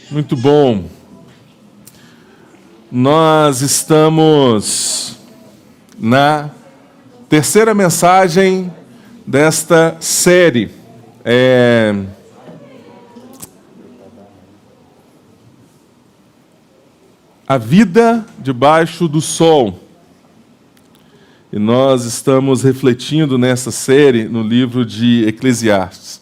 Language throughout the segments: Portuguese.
Muito bom. Nós estamos na terceira mensagem desta série. A vida debaixo do sol. E nós estamos refletindo nessa série no livro de Eclesiastes.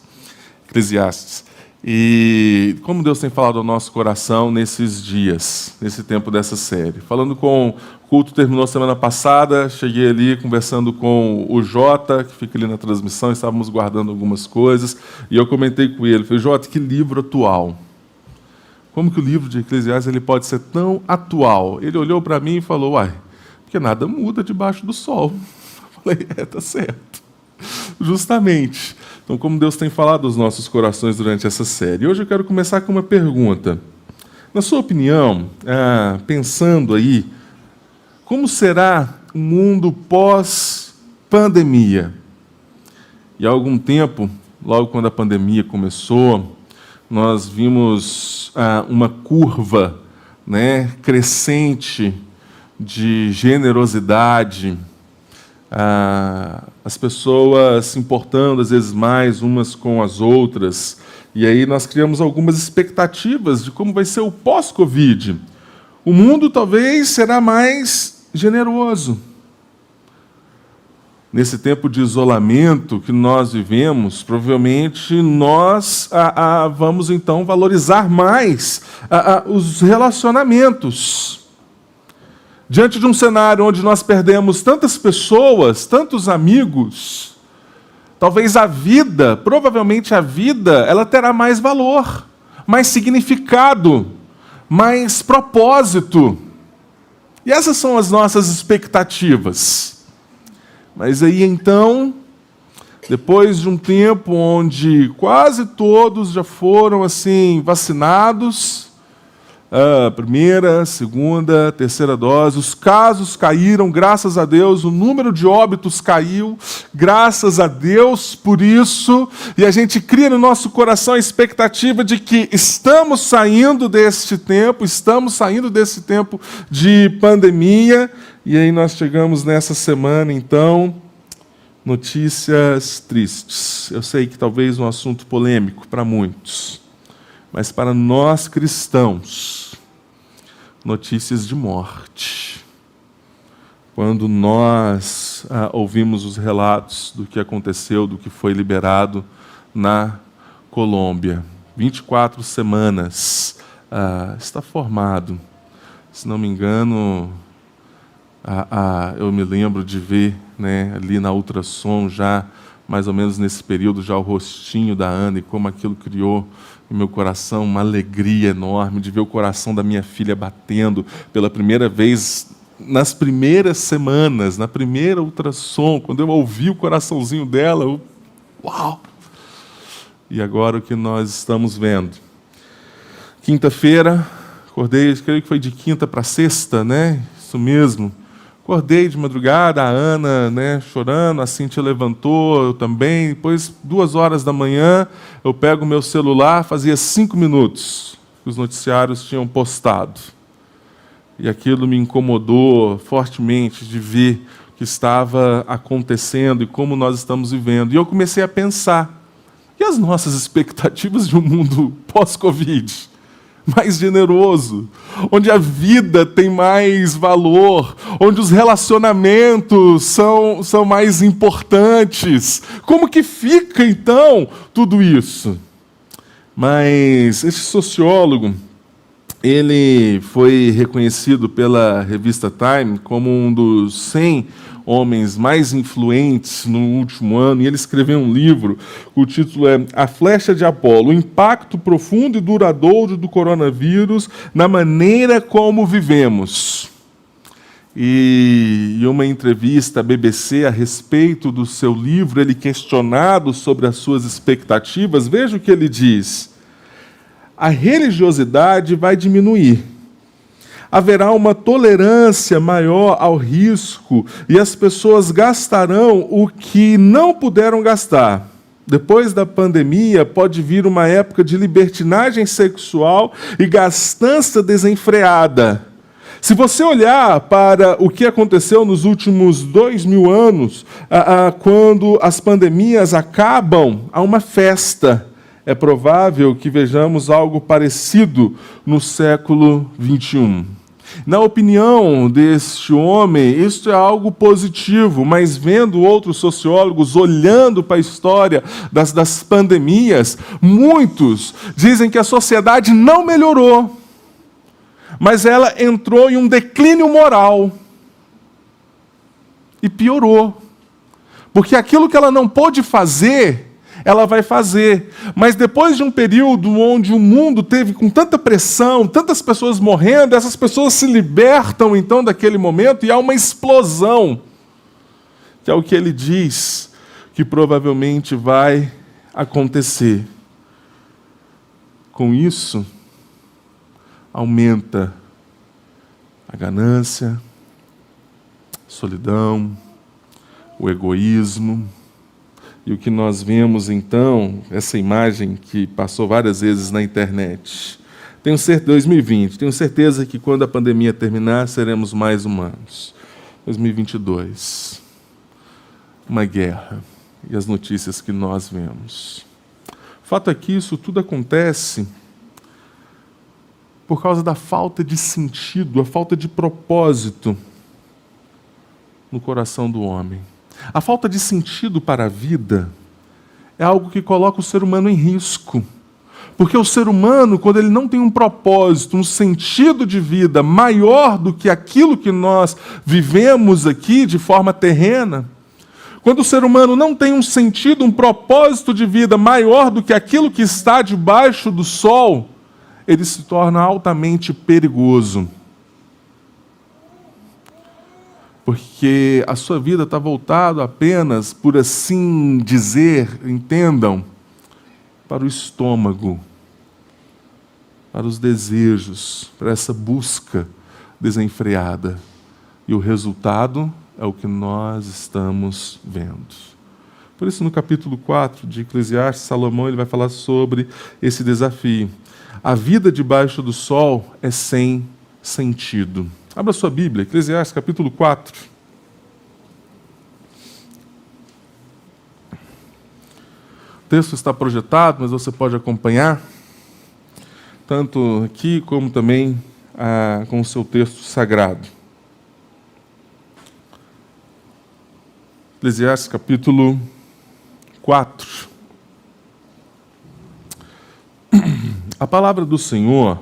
E como Deus tem falado ao nosso coração nesses dias, nesse tempo dessa série. Falando com o culto, terminou semana passada, cheguei ali conversando com o Jota, que fica ali na transmissão, estávamos guardando algumas coisas, e eu comentei com ele, falei, Jota, que livro atual. Como que o livro de Eclesiastes ele pode ser tão atual? Ele olhou para mim e falou, uai, porque nada muda debaixo do sol. Eu falei, tá certo. Justamente. Então, como Deus tem falado aos nossos corações durante essa série. Hoje eu quero começar com uma pergunta. Na sua opinião, pensando aí, como será o mundo pós-pandemia? E há algum tempo, logo quando a pandemia começou, nós vimos uma curva, crescente de generosidade, as pessoas se importando às vezes mais umas com as outras, e aí nós criamos algumas expectativas de como vai ser o pós-Covid. O mundo talvez será mais generoso. Nesse tempo de isolamento que nós vivemos, provavelmente nós vamos então valorizar mais os relacionamentos. Diante de um cenário onde nós perdemos tantas pessoas, tantos amigos, talvez provavelmente a vida, ela terá mais valor, mais significado, mais propósito. E essas são as nossas expectativas. Mas aí então, depois de um tempo onde quase todos já foram assim vacinados, a primeira, segunda, terceira dose, os casos caíram, graças a Deus, o número de óbitos caiu, graças a Deus por isso, e a gente cria no nosso coração a expectativa de que estamos saindo desse tempo de pandemia, e aí nós chegamos nessa semana, então, notícias tristes. Eu sei que talvez um assunto polêmico para muitos, mas para nós cristãos, notícias de morte. Quando nós ouvimos os relatos do que aconteceu, do que foi liberado na Colômbia, 24 semanas, está formado. Se não me engano, eu me lembro de ver ali na ultrassom já, mais ou menos nesse período, já o rostinho da Ana e como aquilo criou em meu coração uma alegria enorme de ver o coração da minha filha batendo pela primeira vez, nas primeiras semanas, na primeira ultrassom, quando eu ouvi o coraçãozinho dela, uau! E agora o que nós estamos vendo? Quinta-feira, acordei, creio que foi de quinta para sexta, Isso mesmo. Acordei de madrugada, a Ana chorando, a Cíntia levantou, eu também. Depois, 2h da manhã, eu pego o meu celular, fazia 5 minutos que os noticiários tinham postado. E aquilo me incomodou fortemente de ver o que estava acontecendo e como nós estamos vivendo. E eu comecei a pensar, e as nossas expectativas de um mundo pós-Covid? Mais generoso, onde a vida tem mais valor, onde os relacionamentos são mais importantes. Como que fica, então, tudo isso? Mas esse sociólogo, ele foi reconhecido pela revista Time como um dos 100 homens mais influentes no último ano, e ele escreveu um livro, o título é A Flecha de Apolo, o impacto profundo e duradouro do coronavírus na maneira como vivemos. E em uma entrevista à BBC a respeito do seu livro, ele questionado sobre as suas expectativas, veja o que ele diz. A religiosidade vai diminuir. Haverá uma tolerância maior ao risco e as pessoas gastarão o que não puderam gastar. Depois da pandemia, pode vir uma época de libertinagem sexual e gastança desenfreada. Se você olhar para o que aconteceu nos últimos 2000 anos, quando as pandemias acabam, há uma festa. É provável que vejamos algo parecido no século XXI. Na opinião deste homem, isso é algo positivo, mas vendo outros sociólogos olhando para a história das pandemias, muitos dizem que a sociedade não melhorou, mas ela entrou em um declínio moral e piorou. Porque aquilo que ela não pôde fazer, ela vai fazer. Mas depois de um período onde o mundo teve com tanta pressão, tantas pessoas morrendo, essas pessoas se libertam então daquele momento e há uma explosão, que é o que ele diz que provavelmente vai acontecer. Com isso, aumenta a ganância, a solidão, o egoísmo. E o que nós vemos, então, essa imagem que passou várias vezes na internet. 2020, tenho certeza que quando a pandemia terminar, seremos mais humanos. 2022, uma guerra e as notícias que nós vemos. O fato é que isso tudo acontece por causa da falta de sentido, a falta de propósito no coração do homem. A falta de sentido para a vida é algo que coloca o ser humano em risco. Porque o ser humano, quando ele não tem um propósito, um sentido de vida maior do que aquilo que nós vivemos aqui de forma terrena, quando o ser humano não tem um sentido, um propósito de vida maior do que aquilo que está debaixo do sol, ele se torna altamente perigoso. Porque a sua vida está voltada apenas, por assim dizer, entendam, para o estômago, para os desejos, para essa busca desenfreada. E o resultado é o que nós estamos vendo. Por isso, no capítulo 4 de Eclesiastes, Salomão ele vai falar sobre esse desafio. A vida debaixo do sol é sem sentido. Abra sua Bíblia, Eclesiastes capítulo 4. O texto está projetado, mas você pode acompanhar, tanto aqui como também com o seu texto sagrado. Eclesiastes capítulo 4. A palavra do Senhor,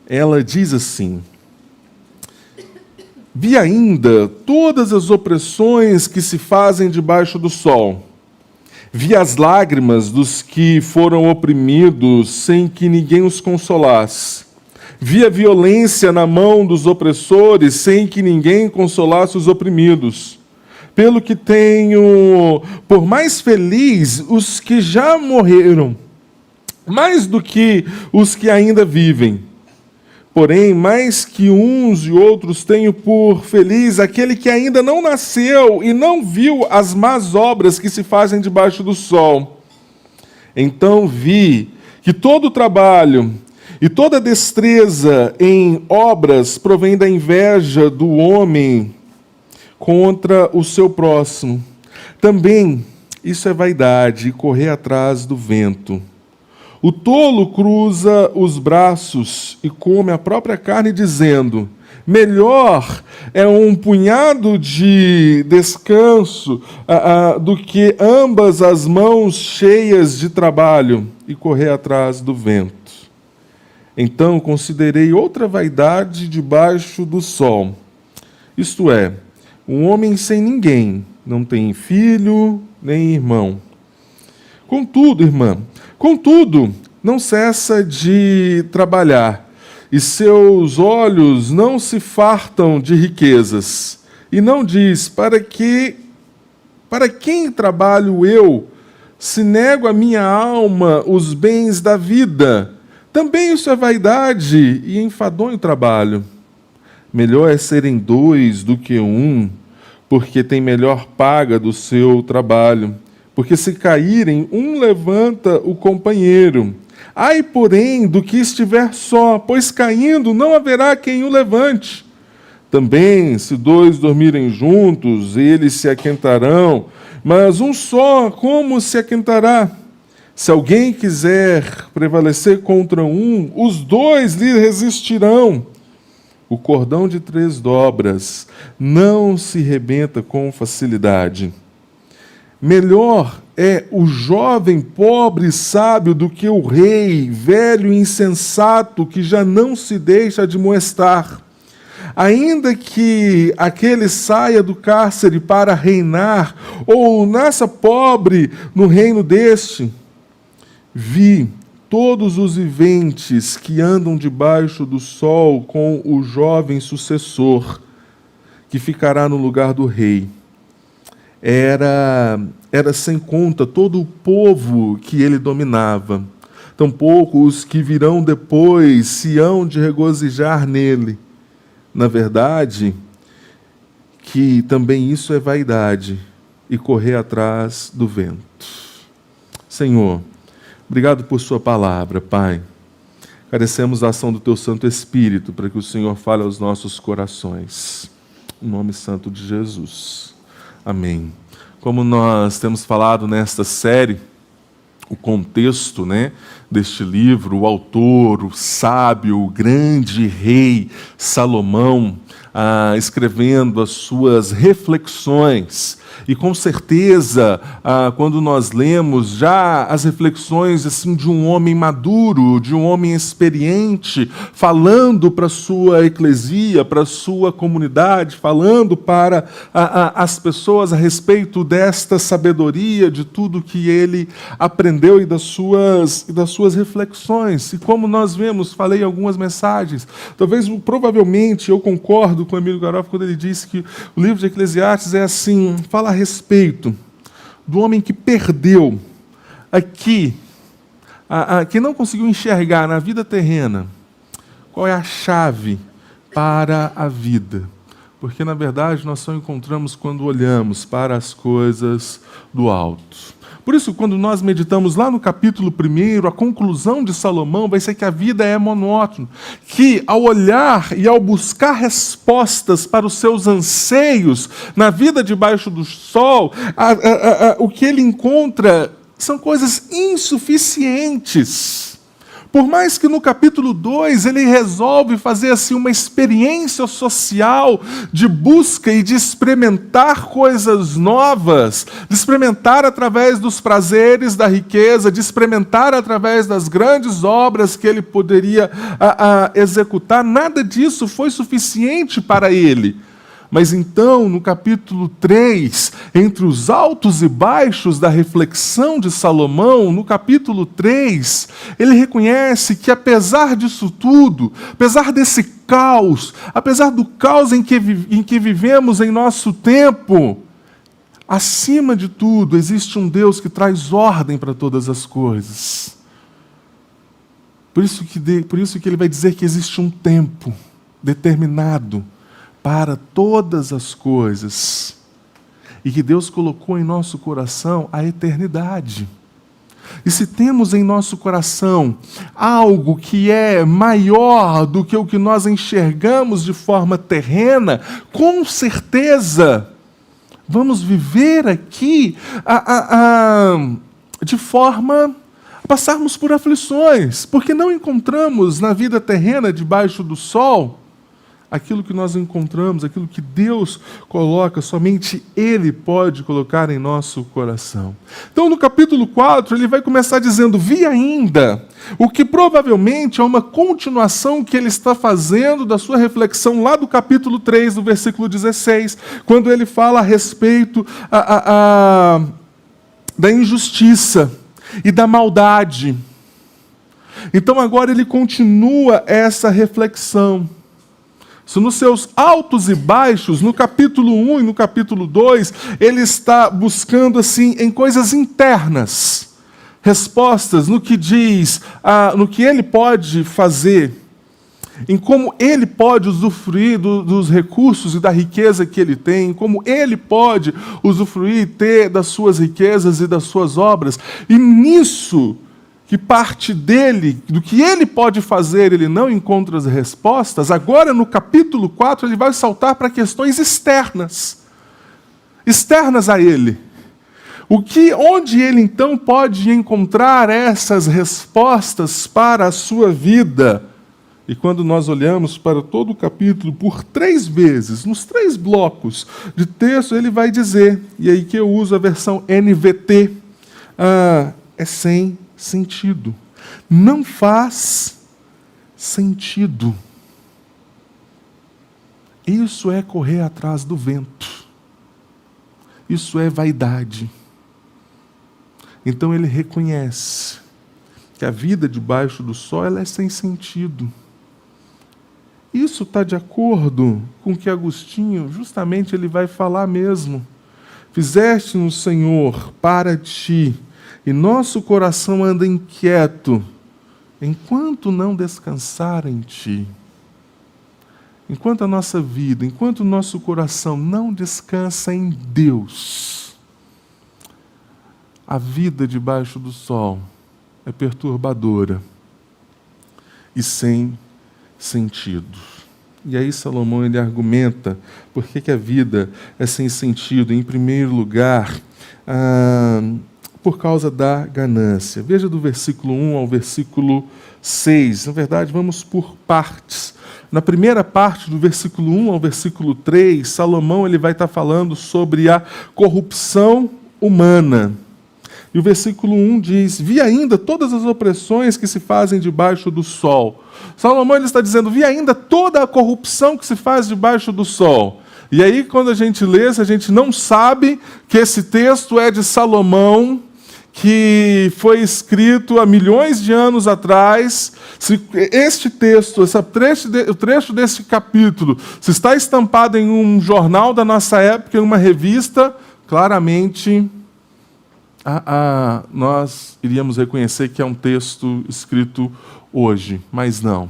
ela diz assim: vi ainda todas as opressões que se fazem debaixo do sol. Vi as lágrimas dos que foram oprimidos sem que ninguém os consolasse. Vi a violência na mão dos opressores sem que ninguém consolasse os oprimidos. Pelo que tenho por mais feliz os que já morreram, mais do que os que ainda vivem. Porém, mais que uns e outros, tenho por feliz aquele que ainda não nasceu e não viu as más obras que se fazem debaixo do sol. Então vi que todo o trabalho e toda destreza em obras provém da inveja do homem contra o seu próximo. Também isso é vaidade e correr atrás do vento. O tolo cruza os braços e come a própria carne, dizendo: melhor é um punhado de descanso do que ambas as mãos cheias de trabalho e correr atrás do vento. Então considerei outra vaidade debaixo do sol. Isto é, um homem sem ninguém, não tem filho nem irmão. Contudo, não cessa de trabalhar, e seus olhos não se fartam de riquezas. E não diz: para quem trabalho eu, se nego a minha alma os bens da vida? Também isso é vaidade e enfadonho trabalho. Melhor é serem dois do que um, porque tem melhor paga do seu trabalho. porque se caírem, um levanta o companheiro. Ai, porém, do que estiver só, pois caindo não haverá quem o levante. Também, se dois dormirem juntos, eles se aquentarão, mas um só, como se aquentará? Se alguém quiser prevalecer contra um, os dois lhe resistirão. O cordão de 3 dobras não se rebenta com facilidade. Melhor é o jovem pobre e sábio do que o rei, velho e insensato, que já não se deixa admoestar. Ainda que aquele saia do cárcere para reinar, ou nasça pobre no reino deste, vi todos os viventes que andam debaixo do sol com o jovem sucessor, que ficará no lugar do rei. Era sem conta todo o povo que ele dominava. Tampouco os que virão depois se hão de regozijar nele. Na verdade, que também isso é vaidade e correr atrás do vento. Senhor, obrigado por sua palavra, Pai. Carecemos a ação do teu Santo Espírito para que o Senhor fale aos nossos corações. Em nome santo de Jesus. Amém. Como nós temos falado nesta série, o contexto, deste livro, o autor, o sábio, o grande rei Salomão, escrevendo as suas reflexões. E com certeza, quando nós lemos já as reflexões assim, de um homem maduro, de um homem experiente, falando para a sua eclesia, para a sua comunidade, falando para as pessoas a respeito desta sabedoria, de tudo que ele aprendeu e das suas reflexões. E como nós vemos, falei em algumas mensagens, provavelmente eu concordo com o Emílio Garofa quando ele disse que o livro de Eclesiastes é assim, fala a respeito do homem que perdeu aqui, que não conseguiu enxergar na vida terrena qual é a chave para a vida. Porque, na verdade, nós só encontramos quando olhamos para as coisas do alto. Por isso, quando nós meditamos lá no capítulo 1, a conclusão de Salomão vai ser que a vida é monótona. Que, ao olhar e ao buscar respostas para os seus anseios na vida debaixo do sol, o que ele encontra são coisas insuficientes. Por mais que no capítulo 2 ele resolve fazer assim uma experiência social de busca e de experimentar coisas novas, de experimentar através dos prazeres da riqueza, de experimentar através das grandes obras que ele poderia executar, nada disso foi suficiente para ele. Mas então, no capítulo 3, entre os altos e baixos da reflexão de Salomão, no capítulo 3, ele reconhece que apesar disso tudo, apesar desse caos, apesar do caos em que vivemos em nosso tempo, acima de tudo, existe um Deus que traz ordem para todas as coisas. Por isso que ele vai dizer que existe um tempo determinado para todas as coisas, e que Deus colocou em nosso coração a eternidade. E se temos em nosso coração algo que é maior do que o que nós enxergamos de forma terrena, com certeza vamos viver aqui de forma a passarmos por aflições, porque não encontramos na vida terrena debaixo do sol aquilo que nós encontramos, aquilo que Deus coloca, somente Ele pode colocar em nosso coração. Então, no capítulo 4, ele vai começar dizendo, vi ainda, o que provavelmente é uma continuação que ele está fazendo da sua reflexão lá do capítulo 3, do versículo 16, quando ele fala a respeito da injustiça e da maldade. Então, agora ele continua essa reflexão. Se nos seus altos e baixos, no capítulo 1 e no capítulo 2, ele está buscando assim em coisas internas, respostas no que diz, no que ele pode fazer. em como ele pode usufruir dos recursos e da riqueza que ele tem, como ele pode usufruir e ter das suas riquezas e das suas obras. E nisso, que parte dele, do que ele pode fazer, ele não encontra as respostas. Agora, no capítulo 4, ele vai saltar para questões externas a ele. Onde ele então pode encontrar essas respostas para a sua vida? E quando nós olhamos para todo o capítulo, por 3 vezes, nos 3 blocos de texto, ele vai dizer, e aí que eu uso a versão NVT, é sem sentido. Não faz sentido. Isso é correr atrás do vento. Isso é vaidade. Então ele reconhece que a vida debaixo do sol ela é sem sentido. Isso está de acordo com o que Agostinho, justamente, ele vai falar mesmo. Fizeste-nos, Senhor, para ti, e nosso coração anda inquieto, enquanto não descansar em ti. Enquanto a nossa vida, enquanto o nosso coração não descansa em Deus, a vida debaixo do sol é perturbadora e sem sentido. E aí Salomão ele argumenta por que a vida é sem sentido. Em primeiro lugar, por causa da ganância. Veja do versículo 1 ao versículo 6. Na verdade, vamos por partes. Na primeira parte, do versículo 1 ao versículo 3, Salomão ele vai estar falando sobre a corrupção humana. E o versículo 1 diz, vi ainda todas as opressões que se fazem debaixo do sol. Salomão ele está dizendo, vi ainda toda a corrupção que se faz debaixo do sol. E aí, quando a gente lê, a gente não sabe que esse texto é de Salomão, que foi escrito há milhões de anos atrás. Se este texto, o trecho desse capítulo, se está estampado em um jornal da nossa época, em uma revista, claramente nós iríamos reconhecer que é um texto escrito hoje, mas não.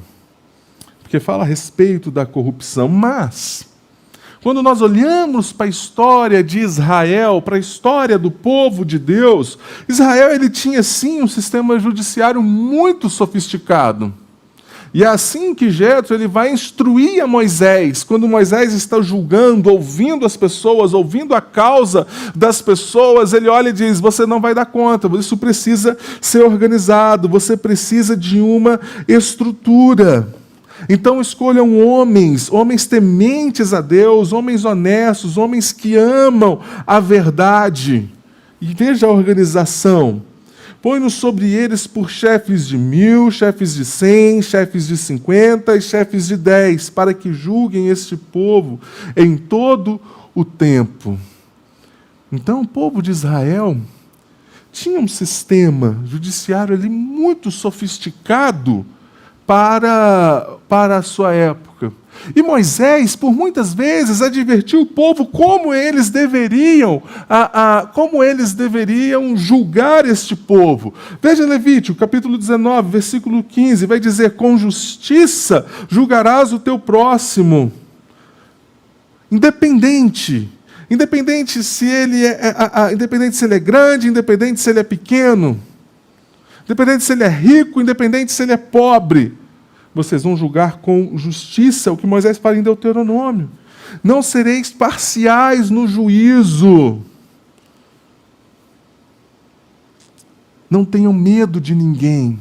Porque fala a respeito da corrupção. Mas, quando nós olhamos para a história de Israel, para a história do povo de Deus, Israel ele tinha sim um sistema judiciário muito sofisticado. E é assim que Jetro ele vai instruir a Moisés, quando Moisés está julgando, ouvindo as pessoas, ouvindo a causa das pessoas, ele olha e diz, você não vai dar conta, isso precisa ser organizado, você precisa de uma estrutura. Então escolham homens tementes a Deus, homens honestos, homens que amam a verdade. E veja a organização. Põe-nos sobre eles por chefes de 1000, chefes de 100, chefes de 50 e chefes de 10, para que julguem este povo em todo o tempo. Então o povo de Israel tinha um sistema judiciário ali muito sofisticado para a sua época. E Moisés, por muitas vezes, advertiu o povo como eles deveriam julgar este povo. Veja Levítico, capítulo 19, versículo 15, vai dizer, com justiça julgarás o teu próximo. Independente se ele é grande, independente se ele é pequeno, independente se ele é rico, independente se ele é pobre. Vocês vão julgar com justiça, o que Moisés fala em Deuteronômio. Não sereis parciais no juízo. Não tenham medo de ninguém.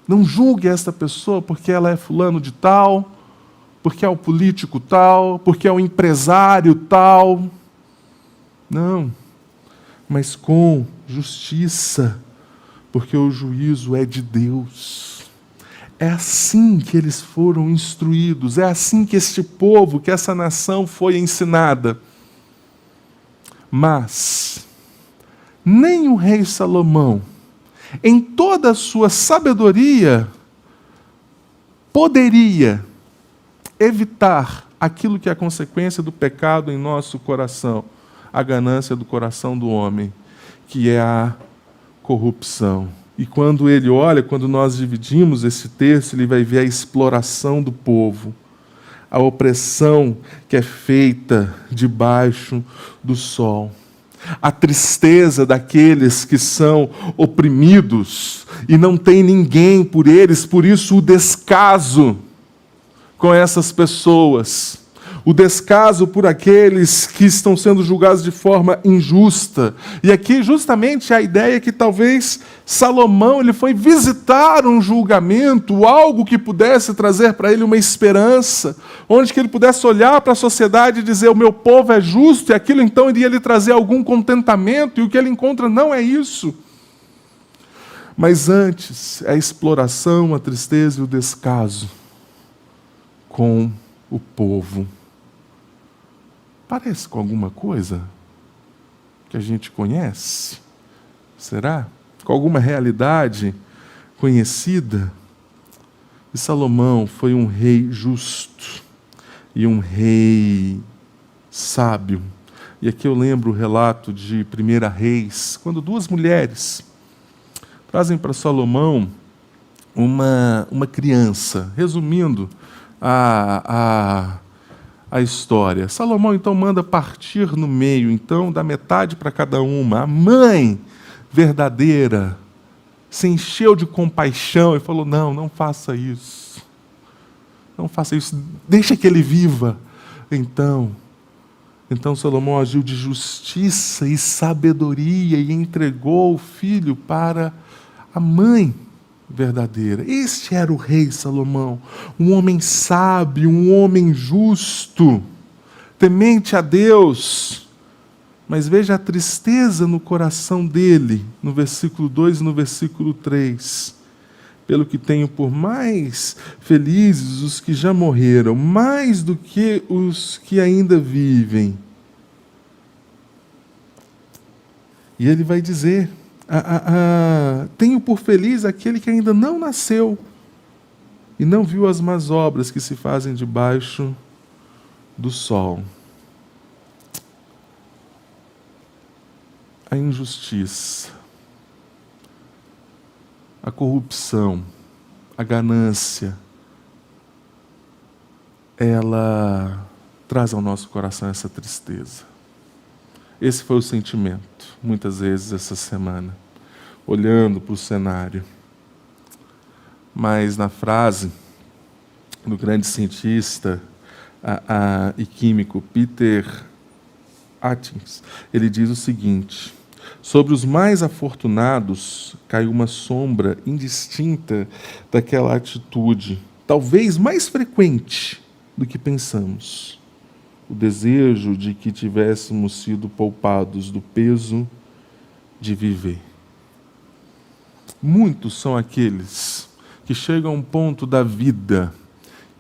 Não julgue esta pessoa porque ela é fulano de tal, porque é o político tal, porque é o empresário tal. Não. Mas com justiça, porque o juízo é de Deus. É assim que eles foram instruídos, é assim que este povo, que essa nação foi ensinada. Mas, nem o rei Salomão, em toda a sua sabedoria, poderia evitar aquilo que é a consequência do pecado em nosso coração, a ganância do coração do homem, que é a corrupção. E quando ele olha, quando nós dividimos esse texto, ele vai ver a exploração do povo, a opressão que é feita debaixo do sol, a tristeza daqueles que são oprimidos e não tem ninguém por eles, por isso o descaso com essas pessoas, o descaso por aqueles que estão sendo julgados de forma injusta. E aqui justamente a ideia é que talvez Salomão ele foi visitar um julgamento, algo que pudesse trazer para ele uma esperança, onde que ele pudesse olhar para a sociedade e dizer: o meu povo é justo, e aquilo então iria lhe trazer algum contentamento, e o que ele encontra não é isso. Mas antes, é a exploração, a tristeza e o descaso com o povo. Parece com alguma coisa que a gente conhece? Será? Com alguma realidade conhecida? E Salomão foi um rei justo e um rei sábio. E aqui eu lembro o relato de 1 Reis, quando duas mulheres trazem para Salomão uma criança. Resumindo a história. Salomão então manda partir no meio, então, da metade para cada uma. A mãe verdadeira se encheu de compaixão e falou: não faça isso. Não faça isso, deixa que ele viva. Então Salomão agiu de justiça e sabedoria e entregou o filho para a mãe verdadeira. Este era o rei Salomão, um homem sábio, um homem justo, temente a Deus. Mas veja a tristeza no coração dele, no versículo 2 e no versículo 3. Pelo que tenho por mais felizes os que já morreram, mais do que os que ainda vivem. E ele vai dizer: tenho por feliz aquele que ainda não nasceu e não viu as más obras que se fazem debaixo do sol. A injustiça, a corrupção, a ganância, ela traz ao nosso coração essa tristeza. Esse foi o sentimento, muitas vezes, essa semana, olhando para o cenário. Mas na frase do grande cientista e químico Peter Atkins, ele diz o seguinte: sobre os mais afortunados caiu uma sombra indistinta daquela atitude, talvez mais frequente do que pensamos. O desejo de que tivéssemos sido poupados do peso de viver. Muitos são aqueles que chegam a um ponto da vida,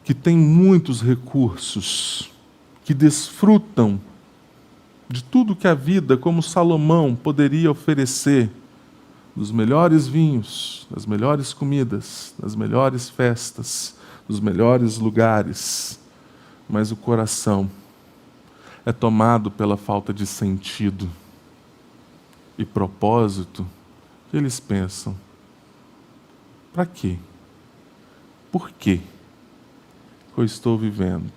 que têm muitos recursos, que desfrutam de tudo que a vida, como Salomão, poderia oferecer, dos melhores vinhos, das melhores comidas, das melhores festas, dos melhores lugares, mas o coração é tomado pela falta de sentido e propósito, que eles pensam: para quê? Por quê que eu estou vivendo?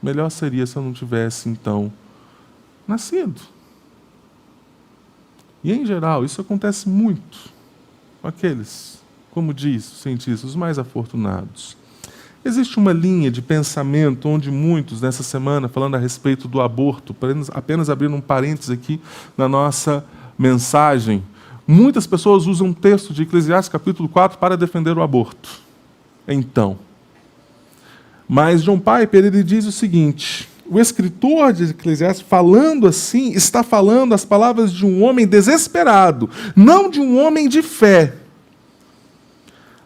Melhor seria se eu não tivesse, então, nascido. E, em geral, isso acontece muito com aqueles, como diz o cientista, os mais afortunados. Existe uma linha de pensamento onde muitos, nessa semana, falando a respeito do aborto, apenas abrindo um parênteses aqui na nossa mensagem, muitas pessoas usam um texto de Eclesiastes capítulo 4 para defender o aborto. Então, mas John Piper, ele diz o seguinte: o escritor de Eclesiastes, falando assim, está falando as palavras de um homem desesperado, não de um homem de fé.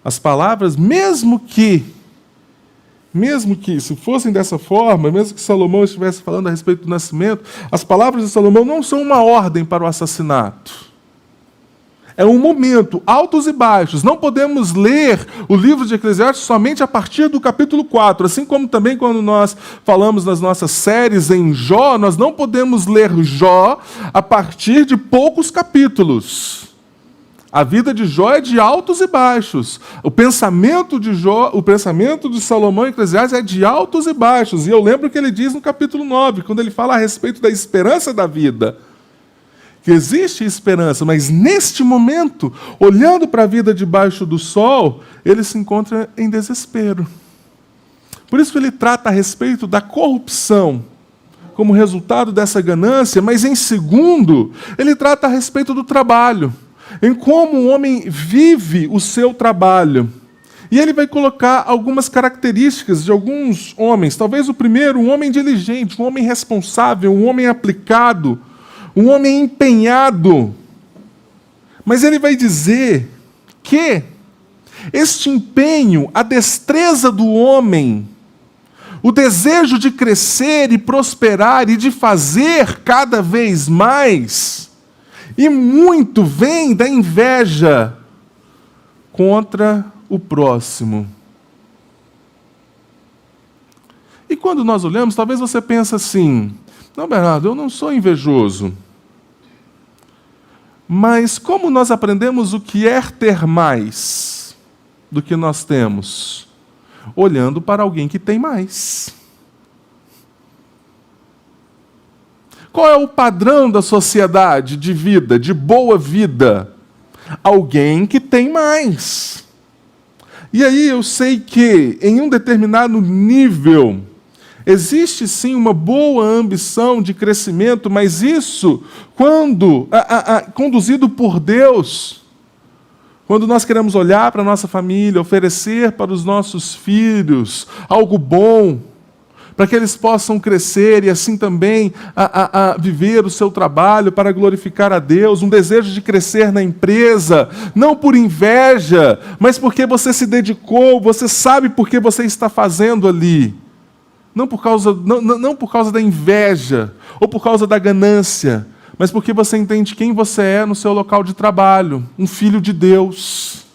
As palavras, mesmo que se fossem dessa forma, mesmo que Salomão estivesse falando a respeito do nascimento, as palavras de Salomão não são uma ordem para o assassinato. É um momento, altos e baixos. Não podemos ler o livro de Eclesiastes somente a partir do capítulo 4. Assim como também quando nós falamos nas nossas séries em Jó, nós não podemos ler Jó a partir de poucos capítulos. A vida de Jó é de altos e baixos. O pensamento de Jó, o pensamento de Salomão em Eclesiastes é de altos e baixos. E eu lembro que ele diz no capítulo 9, quando ele fala a respeito da esperança da vida, que existe esperança, mas neste momento, olhando para a vida debaixo do sol, ele se encontra em desespero. Por isso que ele trata a respeito da corrupção como resultado dessa ganância, mas em segundo, ele trata a respeito do trabalho, em como o homem vive o seu trabalho. E ele vai colocar algumas características de alguns homens. Talvez o primeiro, um homem diligente, um homem responsável, um homem aplicado, um homem empenhado. Mas ele vai dizer que este empenho, a destreza do homem, o desejo de crescer e prosperar e de fazer cada vez mais, e muito vem da inveja contra o próximo. E quando nós olhamos, talvez você pense assim: não, Bernardo, eu não sou invejoso. Mas como nós aprendemos o que é ter mais do que nós temos? Olhando para alguém que tem mais. Qual é o padrão da sociedade de vida, de boa vida? Alguém que tem mais. E aí eu sei que, em um determinado nível, existe sim uma boa ambição de crescimento, mas isso, quando conduzido por Deus, quando nós queremos olhar para a nossa família, oferecer para os nossos filhos algo bom, para que eles possam crescer e assim também viver o seu trabalho para glorificar a Deus, um desejo de crescer na empresa, não por inveja, mas porque você se dedicou, você sabe por que você está fazendo ali. Não por causa da inveja ou por causa da ganância, mas porque você entende quem você é no seu local de trabalho, um filho de Deus.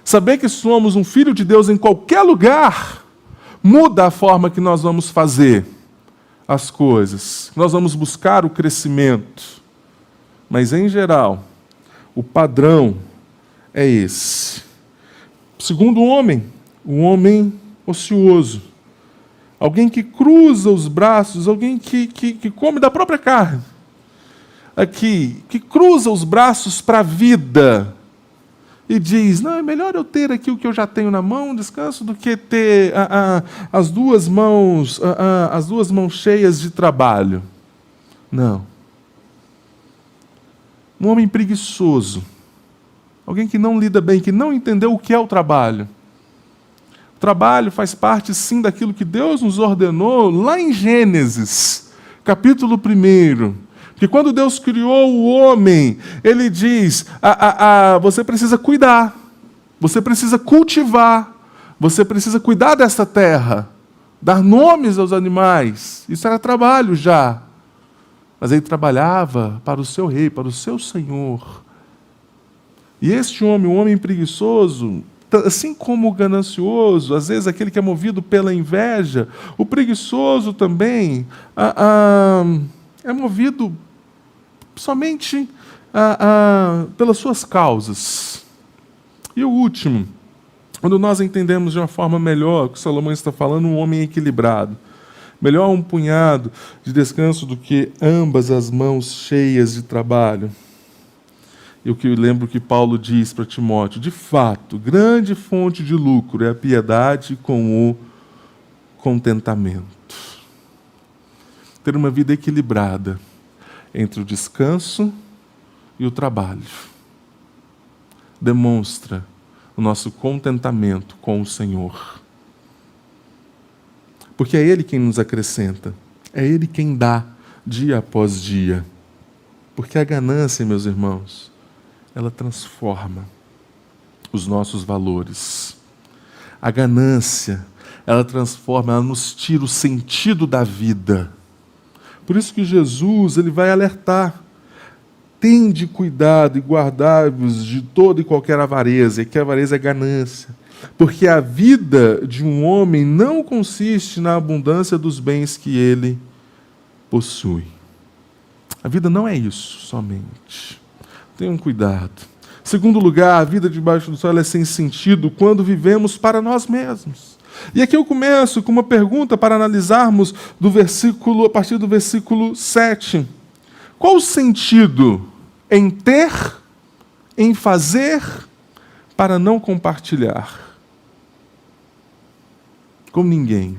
Saber que somos um filho de Deus em qualquer lugar muda a forma que nós vamos fazer as coisas. Nós vamos buscar o crescimento. Mas, em geral, o padrão é esse. Segundo homem, um homem ocioso. Alguém que cruza os braços, alguém que come da própria carne. Aqui, que cruza os braços para a vida e diz: não, é melhor eu ter aqui o que eu já tenho na mão, descanso, do que ter as duas mãos cheias de trabalho. Não. Um homem preguiçoso. Alguém que não lida bem, que não entendeu o que é o trabalho. O trabalho faz parte, sim, daquilo que Deus nos ordenou lá em Gênesis, capítulo 1. Porque quando Deus criou o homem, Ele diz, você precisa cuidar, você precisa cultivar, você precisa cuidar desta terra, dar nomes aos animais. Isso era trabalho já. Mas Ele trabalhava para o seu rei, para o seu Senhor. E este homem, um homem preguiçoso, assim como o ganancioso, às vezes aquele que é movido pela inveja, o preguiçoso também é movido somente pelas suas causas. E o último, quando nós entendemos de uma forma melhor o que Salomão está falando, um homem equilibrado. Melhor um punhado de descanso do que ambas as mãos cheias de trabalho. E o que eu lembro que Paulo diz para Timóteo: de fato, grande fonte de lucro é a piedade com o contentamento. Ter uma vida equilibrada entre o descanso e o trabalho demonstra o nosso contentamento com o Senhor. Porque é Ele quem nos acrescenta, é Ele quem dá dia após dia. Porque a ganância, meus irmãos, ela transforma os nossos valores. A ganância, ela transforma, ela nos tira o sentido da vida. Por isso que Jesus, ele vai alertar: tende cuidado e guardai-vos de toda e qualquer avareza, e que a avareza é ganância. Porque a vida de um homem não consiste na abundância dos bens que ele possui. A vida não é isso somente. Tenham cuidado. Segundo lugar, a vida debaixo do sol é sem sentido quando vivemos para nós mesmos. E aqui eu começo com uma pergunta para analisarmos a partir do versículo 7. Qual o sentido em ter, em fazer, para não compartilhar? Com ninguém.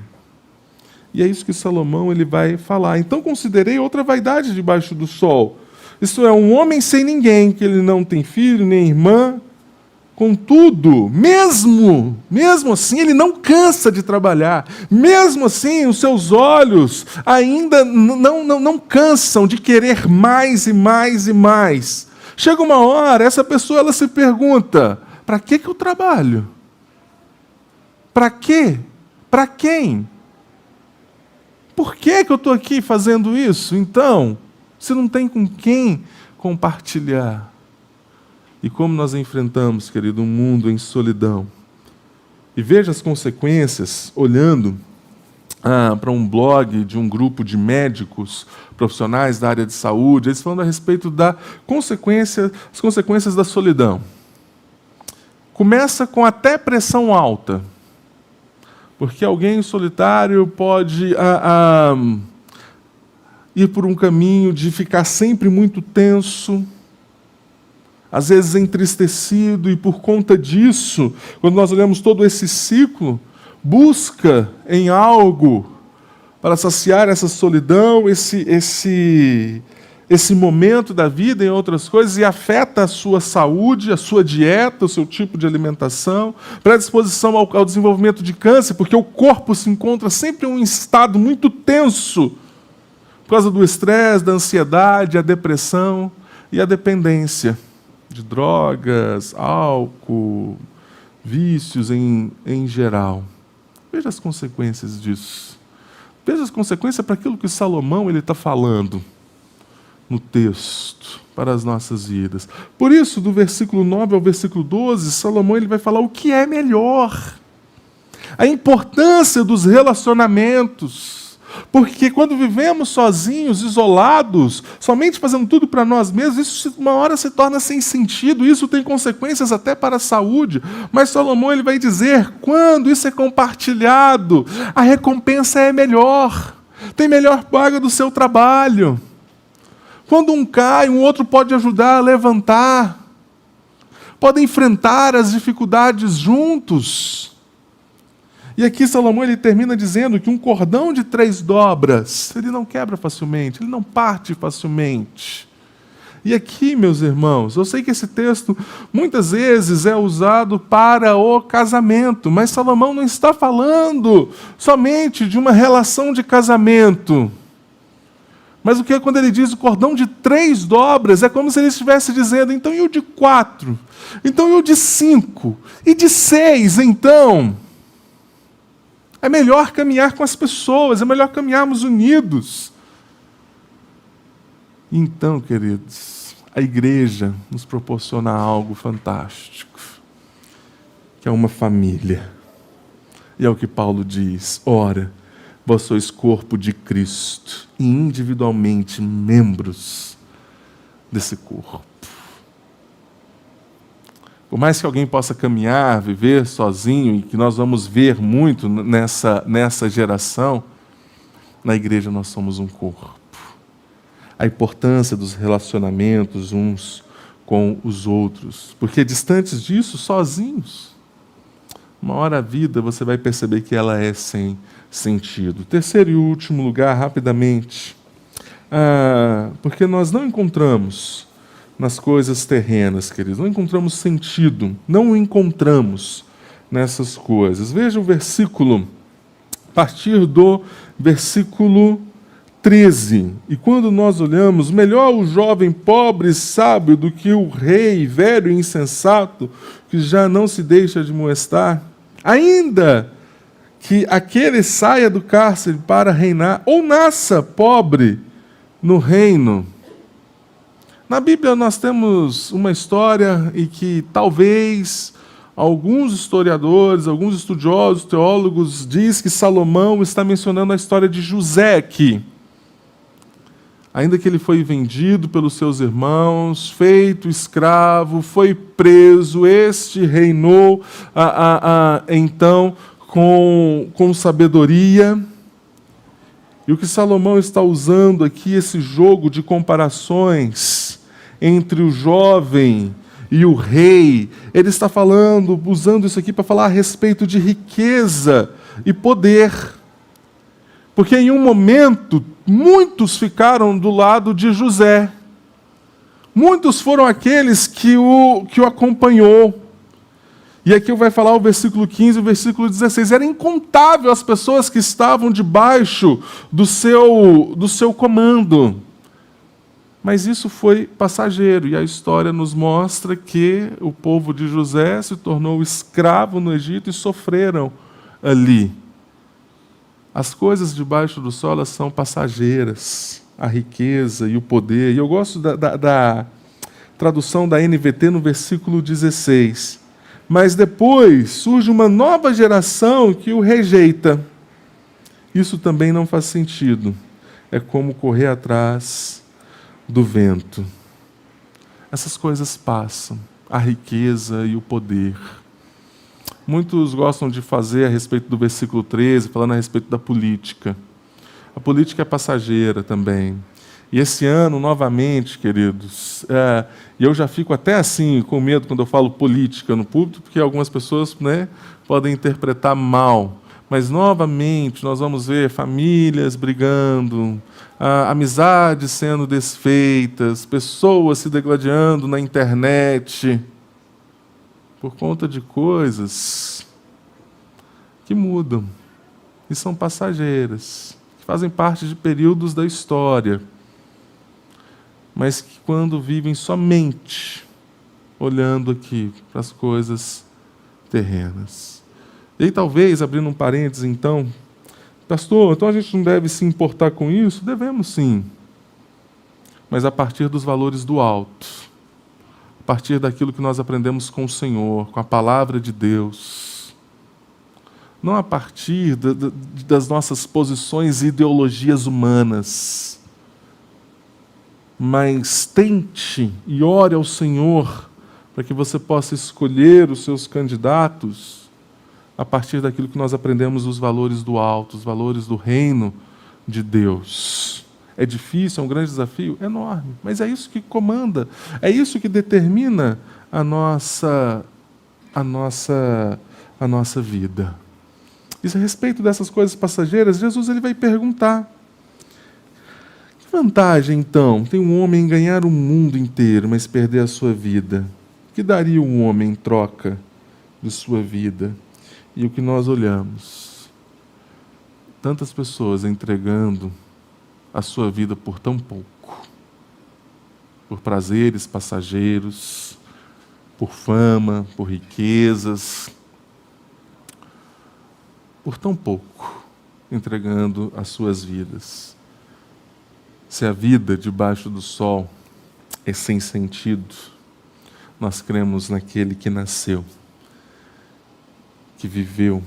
E é isso que Salomão ele vai falar. Então considerei outra vaidade debaixo do sol. Isto é, um homem sem ninguém, que ele não tem filho, nem irmã. Contudo, mesmo assim, ele não cansa de trabalhar. Mesmo assim, os seus olhos ainda não cansam de querer mais e mais e mais. Chega uma hora, essa pessoa ela se pergunta, para que eu trabalho? Para quê? Para quem? Por que eu estou aqui fazendo isso? Então, se não tem com quem compartilhar. E como nós enfrentamos, querido, um mundo em solidão. E veja as consequências, olhando para um blog de um grupo de médicos profissionais da área de saúde, eles falando a respeito das consequências da solidão. Começa com até pressão alta. Porque alguém solitário pode ir por um caminho de ficar sempre muito tenso, às vezes entristecido, e por conta disso, quando nós olhamos todo esse ciclo, busca em algo para saciar essa solidão, esse momento da vida em outras coisas, e afeta a sua saúde, a sua dieta, o seu tipo de alimentação, predisposição ao desenvolvimento de câncer, porque o corpo se encontra sempre em um estado muito tenso, por causa do estresse, da ansiedade, a depressão e a dependência de drogas, álcool, vícios em geral. Veja as consequências disso. Veja as consequências para aquilo que Salomão está falando no texto, para as nossas vidas. Por isso, do versículo 9 ao versículo 12, Salomão vai falar o que é melhor. A importância dos relacionamentos. Porque quando vivemos sozinhos, isolados, somente fazendo tudo para nós mesmos, isso uma hora se torna sem sentido, isso tem consequências até para a saúde. Mas Salomão vai dizer, quando isso é compartilhado, a recompensa é melhor, tem melhor paga do seu trabalho. Quando um cai, um outro pode ajudar a levantar, podem enfrentar as dificuldades juntos. E aqui Salomão termina dizendo que um cordão de 3 dobras, ele não quebra facilmente, ele não parte facilmente. E aqui, meus irmãos, eu sei que esse texto muitas vezes é usado para o casamento, mas Salomão não está falando somente de uma relação de casamento. Mas o que é quando ele diz o cordão de 3 dobras? É como se ele estivesse dizendo, então e o de 4? Então e o de 5? E de 6, então? É melhor caminhar com as pessoas, é melhor caminharmos unidos. Então, queridos, a igreja nos proporciona algo fantástico, que é uma família. E é o que Paulo diz, ora, vós sois corpo de Cristo, e individualmente membros desse corpo. Por mais que alguém possa caminhar, viver sozinho, e que nós vamos ver muito nessa geração, na igreja nós somos um corpo. A importância dos relacionamentos uns com os outros. Porque distantes disso, sozinhos, uma hora a vida você vai perceber que ela é sem sentido. Terceiro e último lugar, rapidamente, porque nós não encontramos nas coisas terrenas, queridos, não encontramos sentido, não o encontramos nessas coisas. Veja o versículo, a partir do versículo 13. E quando nós olhamos, melhor o jovem pobre e sábio do que o rei velho e insensato, que já não se deixa de molestar. Ainda que aquele saia do cárcere para reinar, ou nasça pobre no reino. Na Bíblia nós temos uma história em que talvez alguns historiadores, alguns estudiosos, teólogos, diz que Salomão está mencionando a história de José aqui. Ainda que ele foi vendido pelos seus irmãos, feito escravo, foi preso, este reinou então com sabedoria. E o que Salomão está usando aqui, esse jogo de comparações entre o jovem e o rei, ele está usando isso aqui para falar a respeito de riqueza e poder. Porque em um momento, muitos ficaram do lado de José. Muitos foram aqueles que o acompanhou. E aqui vai falar o versículo 15 e o versículo 16. Era incontável as pessoas que estavam debaixo do seu comando. Mas isso foi passageiro. E a história nos mostra que o povo de José se tornou escravo no Egito e sofreram ali. As coisas debaixo do sol, elas são passageiras, a riqueza e o poder. E eu gosto da tradução da NVT no versículo 16. Mas depois surge uma nova geração que o rejeita. Isso também não faz sentido. É como correr atrás do vento. Essas coisas passam, a riqueza e o poder. Muitos gostam de fazer a respeito do versículo 13, falando a respeito da política. A política é passageira também. E esse ano, novamente, queridos, e eu já fico até assim, com medo quando eu falo política no púlpito, porque algumas pessoas, podem interpretar mal. Mas, novamente, nós vamos ver famílias brigando, amizades sendo desfeitas, pessoas se degladiando na internet, por conta de coisas que mudam e são passageiras, que fazem parte de períodos da história, mas que quando vivem somente olhando aqui para as coisas terrenas. E aí, talvez, abrindo um parênteses, então, pastor, então a gente não deve se importar com isso? Devemos sim, mas a partir dos valores do alto, a partir daquilo que nós aprendemos com o Senhor, com a palavra de Deus. Não a partir das nossas posições e ideologias humanas. Mas tente e ore ao Senhor para que você possa escolher os seus candidatos a partir daquilo que nós aprendemos os valores do alto, os valores do reino de Deus. É difícil, é um grande desafio? É enorme, mas é isso que comanda, é isso que determina a nossa vida. E a respeito dessas coisas passageiras, Jesus ele vai perguntar: que vantagem, então, tem um homem em ganhar o mundo inteiro, mas perder a sua vida? O que daria um homem em troca de sua vida? E o que nós olhamos? Tantas pessoas entregando a sua vida por tão pouco, por prazeres passageiros, por fama, por riquezas, por tão pouco, entregando as suas vidas. Se a vida debaixo do sol é sem sentido, nós cremos naquele que nasceu, que viveu,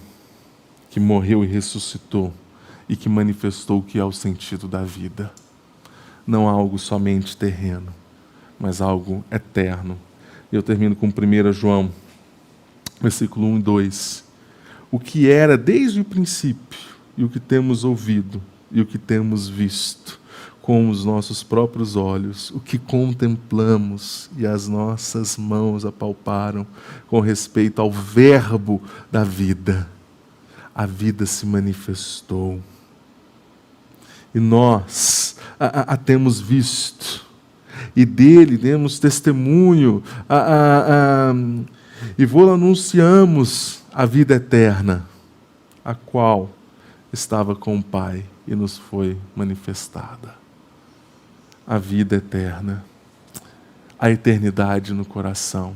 que morreu e ressuscitou, e que manifestou o que é o sentido da vida. Não algo somente terreno, mas algo eterno. Eu termino com 1 João, versículo 1 e 2. O que era desde o princípio, e o que temos ouvido, e o que temos visto, com os nossos próprios olhos, o que contemplamos e as nossas mãos apalparam com respeito ao verbo da vida. A vida se manifestou. E nós a temos visto, e dele demos testemunho, e anunciamos a vida eterna, a qual estava com o Pai e nos foi manifestada. A vida eterna, a eternidade no coração,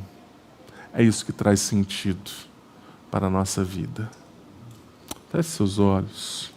é isso que traz sentido para a nossa vida. Feche seus olhos.